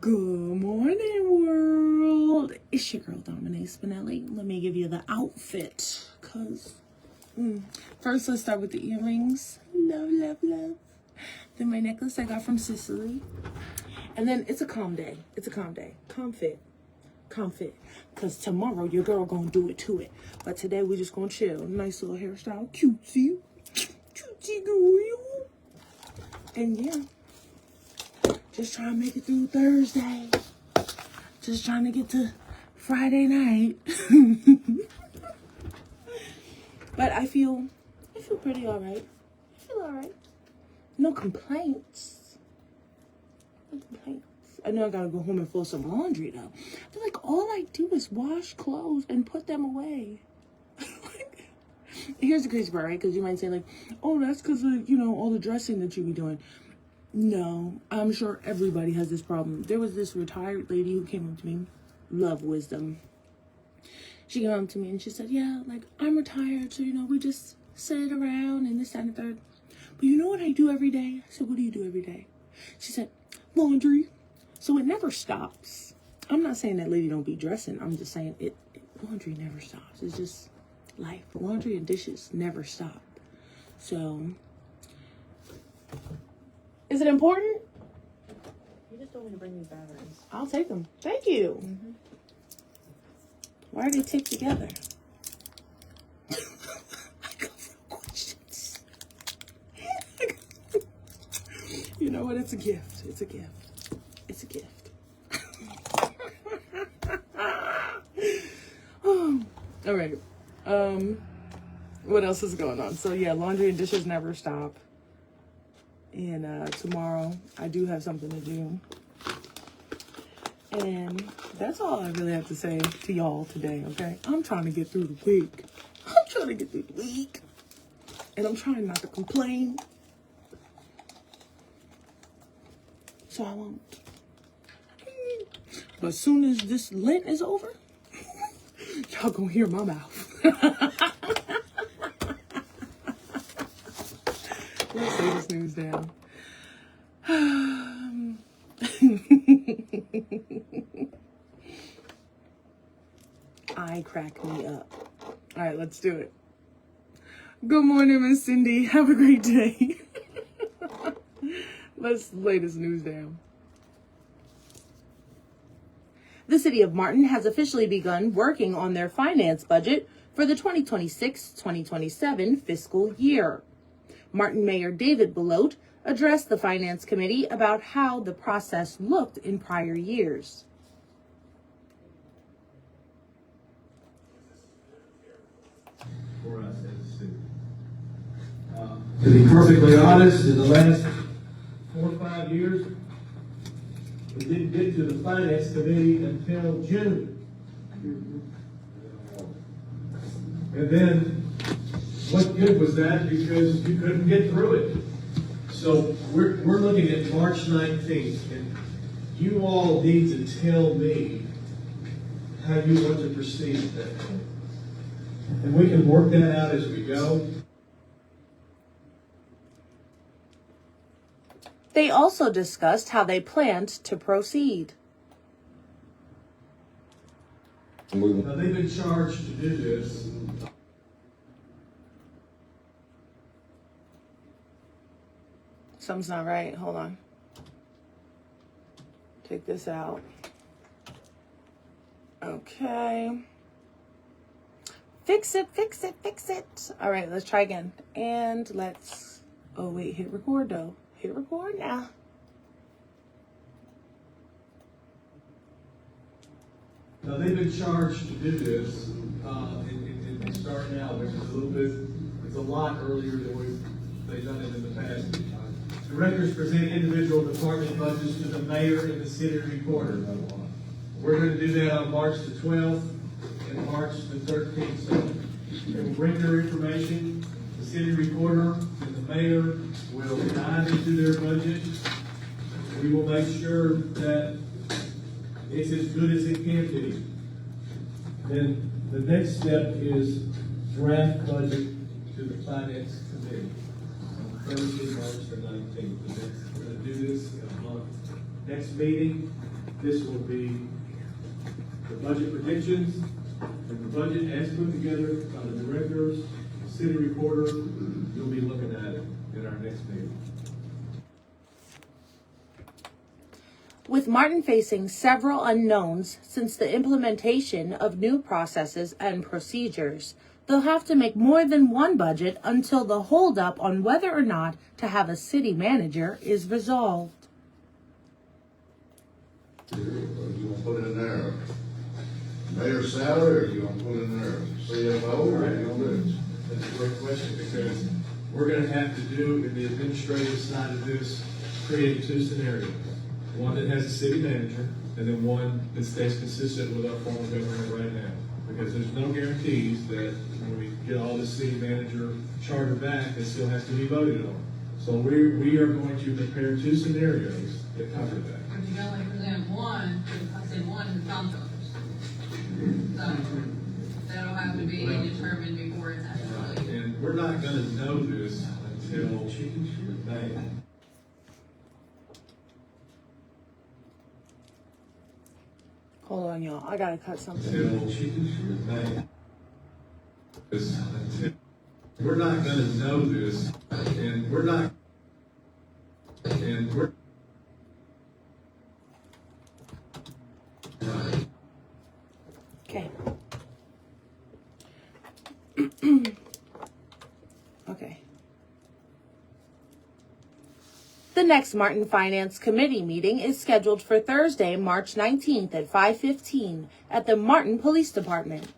Good morning, world. It's your girl, Dominique Spinelli. Let me give you the outfit, because first let's start with the earrings. Love, love, love. Then my necklace I got from Sicily. And then it's a calm day. It's a calm day. Calm fit. Because tomorrow your girl gonna do it to it. But today we just gonna chill. Nice little hairstyle. Cutesy. Cutesy girl. And yeah. Just trying to make it through Thursday. Just trying to get to Friday night. But I feel pretty alright. I feel alright. No complaints. No complaints. I know I gotta go home and fold some laundry though. I feel like all I do is wash clothes and put them away. Here's the crazy part, right? Because you might say like, oh, that's because of, all the dressing that you be doing. No, I'm sure everybody has this problem. There was this retired lady who came up to me, love wisdom. She came up to me and she said, yeah, like, I'm retired, so, we just sit around and this, that, and the third. But you know what I do every day? I said, what do you do every day? She said, laundry. So it never stops. I'm not saying that lady don't be dressing. I'm just saying laundry never stops. It's just life. Laundry and dishes never stop. So... is it important? You just told me to bring these batteries. I'll take them. Thank you. Mm-hmm. Why are they taped together? I got no questions. You know what? It's a gift. It's a gift. It's a gift. All right. What else is going on? So yeah, laundry and dishes never stop. And tomorrow, I do have something to do. And that's all I really have to say to y'all today, okay? I'm trying to get through the week. And I'm trying not to complain. So I won't. But as soon as this Lent is over, y'all gonna hear my mouth. Let's lay this news down. I crack me up. All right, let's do it. Good morning, Miss Cindy. Have a great day. Let's lay this news down. The city of Martin has officially begun working on their finance budget for the 2026-2027 fiscal year. Martin Mayor David Belote addressed the Finance Committee about how the process looked in prior years. For us as a city. To be perfectly honest, in the last 4 or 5 years, we didn't get to the Finance Committee until June. And then, what good was that? Because you couldn't get through it. So we're looking at March 19th, and you all need to tell me how you want to proceed at that point. And we can work that out as we go. They also discussed how they planned to proceed. Now, they've been charged to do this. Something's not right. Hold on. Take this out. Okay. Fix it. All right, let's try again. And let's... oh, wait. Hit record, though. Hit record now. Now, they've been charged to do this, and they start now, which is a little bit, it's a lot earlier than they've done it in the past. Directors present individual department budgets to the mayor and the city recorder. We're going to do that on March the 12th and March the 13th. So they will bring their information. The city recorder and the mayor will dive into their budget. We will make sure that it's as good as it can be. Then the next step is draft budget to the finance committee. Thursday, March the 19th. We're going to do this in a month. Next meeting, This will be the budget predictions and the budget as put together by the directors, the city recorder. You'll be looking at it in our next meeting. With Martin facing several unknowns since the implementation of new processes and procedures, they'll have to make more than one budget until the holdup on whether or not to have a city manager is resolved. You want to put in there mayor's salary, or you want to put in there CFO, or you want to? That's a great question, because we're going to have to do in the administrative side of this, create two scenarios. One that has a city manager, and then one that stays consistent with our form of government right now. Because there's no guarantees that when we get all the city manager charter back, it still has to be voted on. So we are going to prepare two scenarios that cover that. But you can only present one to the council. So that'll have to be determined before it's actually. And we're not going to know this until May. Hold on, y'all. I gotta cut something. Until May. We're not going to know this, and we're not. And we're. Okay. Okay. The next Martin Finance Committee meeting is scheduled for Thursday, March 19th at 5:15 at the Martin Police Department.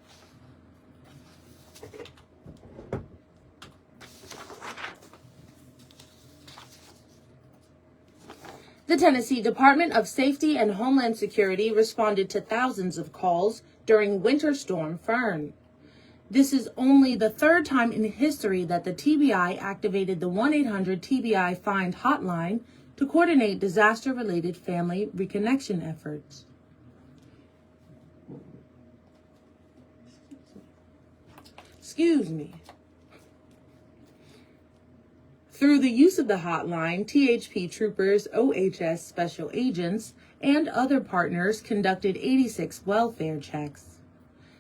The Tennessee Department of Safety and Homeland Security responded to thousands of calls during Winter Storm Fern. This is only the third time in history that the TBI activated the 1-800-TBI Find hotline to coordinate disaster-related family reconnection efforts. Excuse me. Through the use of the hotline, THP troopers, OHS special agents, and other partners conducted 86 welfare checks.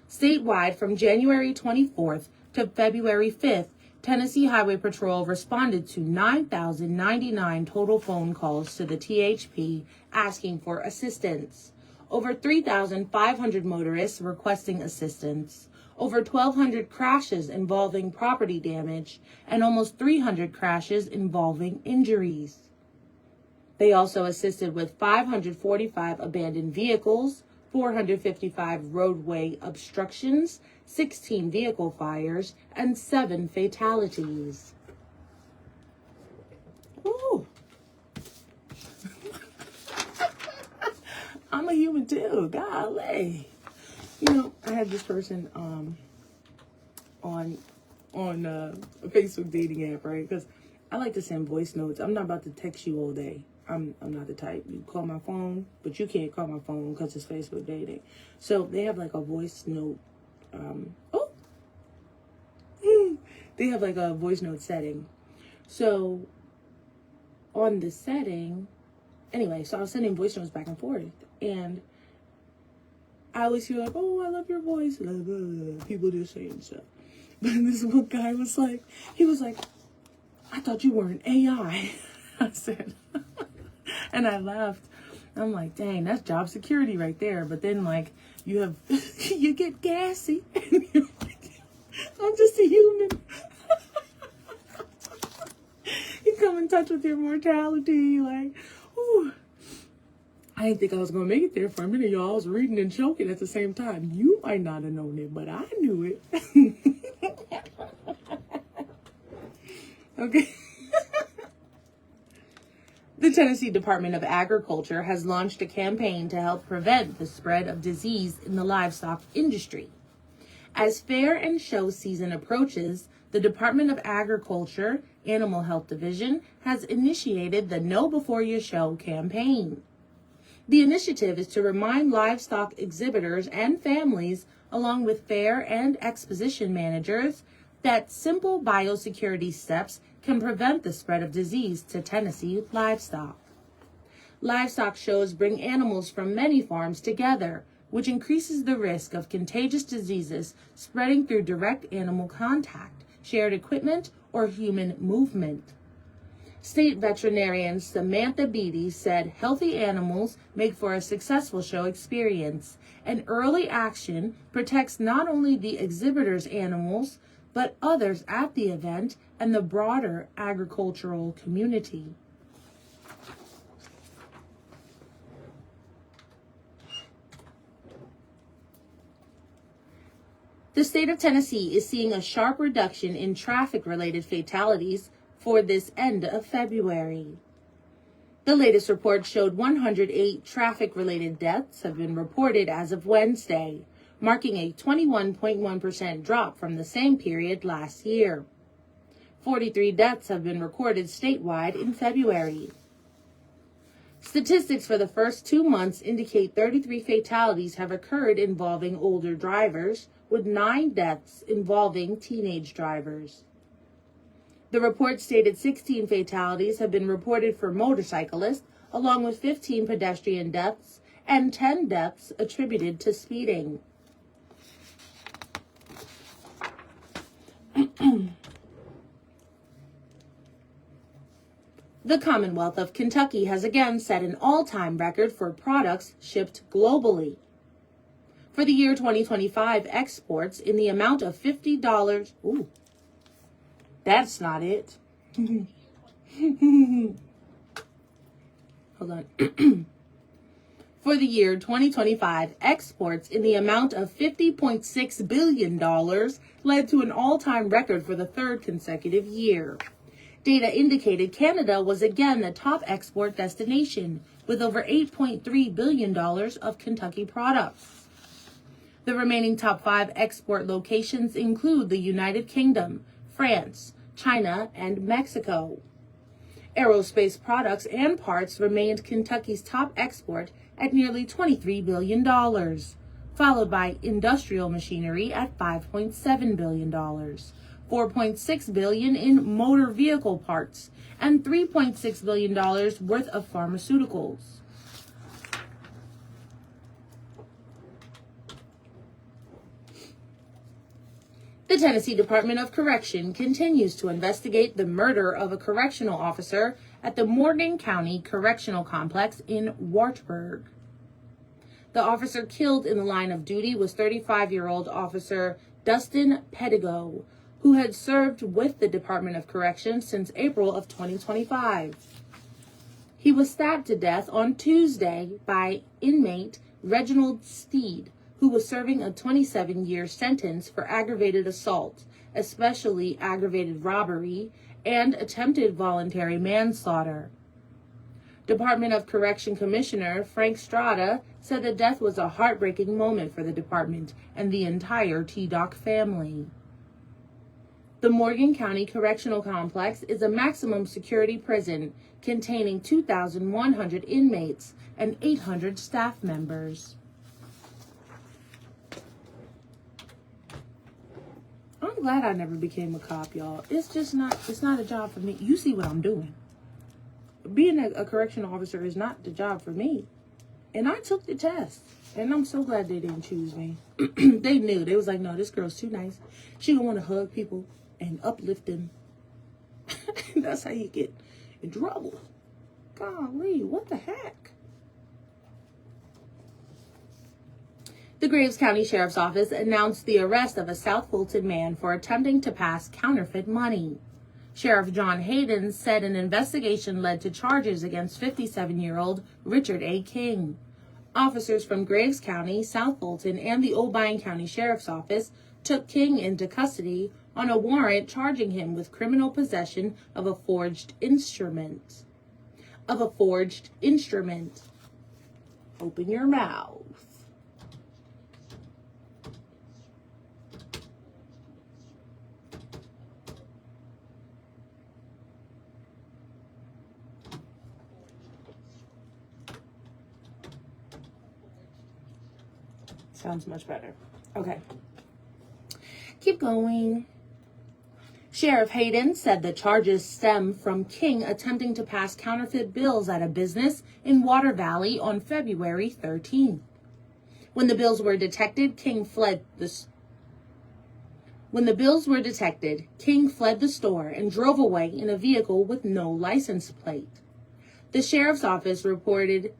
Statewide, from January 24th to February 5th, Tennessee Highway Patrol responded to 9,099 total phone calls to the THP asking for assistance. Over 3,500 motorists requesting assistance. Over 1,200 crashes involving property damage, and almost 300 crashes involving injuries. They also assisted with 545 abandoned vehicles, 455 roadway obstructions, 16 vehicle fires, and 7 fatalities. Ooh. I'm a human too, golly. You know, I had this person on a Facebook dating app, right? Because I like to send voice notes. I'm not about to text you all day. I'm not the type. You call my phone, but you can't call my phone because it's Facebook dating. So they have like a voice note. They have like a voice note setting. So on the setting, anyway, so I was sending voice notes back and forth, and I always hear like, "Oh, I love your voice." Blah, blah, blah. People just saying stuff. But this one guy was like, "I thought you were an AI." I said, and I laughed. I'm like, dang, that's job security right there. But then like you get gassy. I'm just a human. You come in touch with your mortality, like, ooh. I didn't think I was going to make it there for a minute, y'all. I was reading and choking at the same time. You might not have known it, but I knew it. Okay. The Tennessee Department of Agriculture has launched a campaign to help prevent the spread of disease in the livestock industry. As fair and show season approaches, the Department of Agriculture Animal Health Division has initiated the Know Before You Show campaign. The initiative is to remind livestock exhibitors and families, along with fair and exposition managers, that simple biosecurity steps can prevent the spread of disease to Tennessee livestock. Livestock shows bring animals from many farms together, which increases the risk of contagious diseases spreading through direct animal contact, shared equipment, or human movement. State veterinarian Samantha Beatty said healthy animals make for a successful show experience, and early action protects not only the exhibitors' animals, but others at the event and the broader agricultural community. The state of Tennessee is seeing a sharp reduction in traffic-related fatalities for this end of February. The latest report showed 108 traffic-related deaths have been reported as of Wednesday, marking a 21.1% drop from the same period last year. 43 deaths have been recorded statewide in February. Statistics for the first 2 months indicate 33 fatalities have occurred involving older drivers, with 9 deaths involving teenage drivers. The report stated 16 fatalities have been reported for motorcyclists, along with 15 pedestrian deaths and 10 deaths attributed to speeding. The Commonwealth of Kentucky has again set an all-time record for products shipped globally. For the year 2025, exports in the amount of $50. Ooh, that's not it. Hold on. For the year 2025, exports in the amount of $50.6 billion led to an all-time record for the third consecutive year. Data indicated Canada was again the top export destination, with over $8.3 billion of Kentucky products. The remaining top 5 export locations include the United Kingdom, France, China, and Mexico. Aerospace products and parts remained Kentucky's top export at nearly $23 billion, followed by industrial machinery at $5.7 billion, $4.6 billion in motor vehicle parts, and $3.6 billion worth of pharmaceuticals. The Tennessee Department of Correction continues to investigate the murder of a correctional officer at the Mawnin County Correctional Complex in Wartburg. The officer killed in the line of duty was 35-year-old Officer Dustin Pedigo, who had served with the Department of Corrections since April of 2025. He was stabbed to death on Tuesday by inmate Reginald Steed, who was serving a 27-year sentence for aggravated assault, especially aggravated robbery, and attempted voluntary manslaughter. Department of Correction Commissioner Frank Strada said the death was a heartbreaking moment for the department and the entire TDOC family. The Morgan County Correctional Complex is a maximum security prison containing 2,100 inmates and 800 staff members. I'm glad I never became a cop, y'all. It's not a job for me. You see what I'm doing. Being a correctional officer is not the job for me. And I took the test. And I'm so glad they didn't choose me. They knew. They was like, no, this girl's too nice. She gonna want to hug people and uplift them. That's how you get in trouble. Golly, what the heck? The Graves County Sheriff's Office announced the arrest of a South Fulton man for attempting to pass counterfeit money. Sheriff John Hayden said an investigation led to charges against 57-year-old Richard A. King. Officers from Graves County, South Fulton, and the Obion County Sheriff's Office took King into custody on a warrant charging him with criminal possession of a forged instrument. Open your mouth. Sounds much better. Okay. Keep going. Sheriff Hayden said the charges stem from King attempting to pass counterfeit bills at a business in Water Valley on February 13th. When the bills were detected, King fled the store and drove away in a vehicle with no license plate. The sheriff's office reported...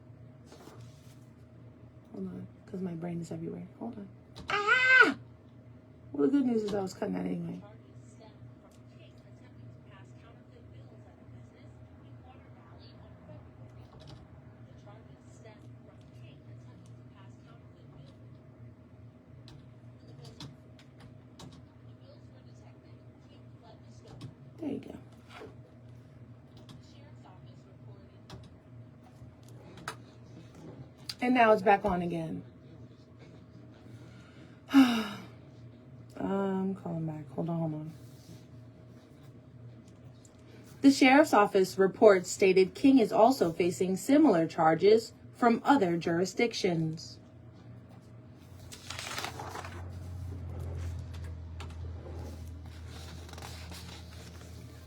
Hold on, because my brain is everywhere. Hold on. Ah! Well, the good news is I was cutting that anyway. There you go. And now it's back on again. Calling back. Hold on. The sheriff's office report stated King is also facing similar charges from other jurisdictions.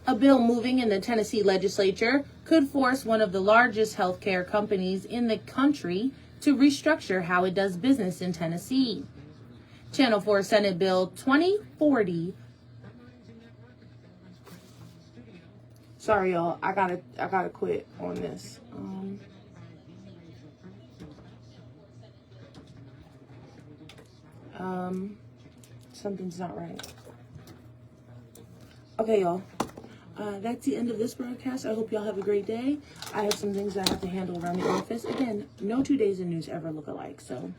A bill moving in the Tennessee legislature could force one of the largest healthcare companies in the country to restructure how it does business in Tennessee. Channel 4 Senate Bill 2040. Sorry, y'all. I gotta quit on this. Something's not right. Okay, y'all. That's the end of this broadcast. I hope y'all have a great day. I have some things I have to handle around the office. Again, no 2 days in news ever look alike, so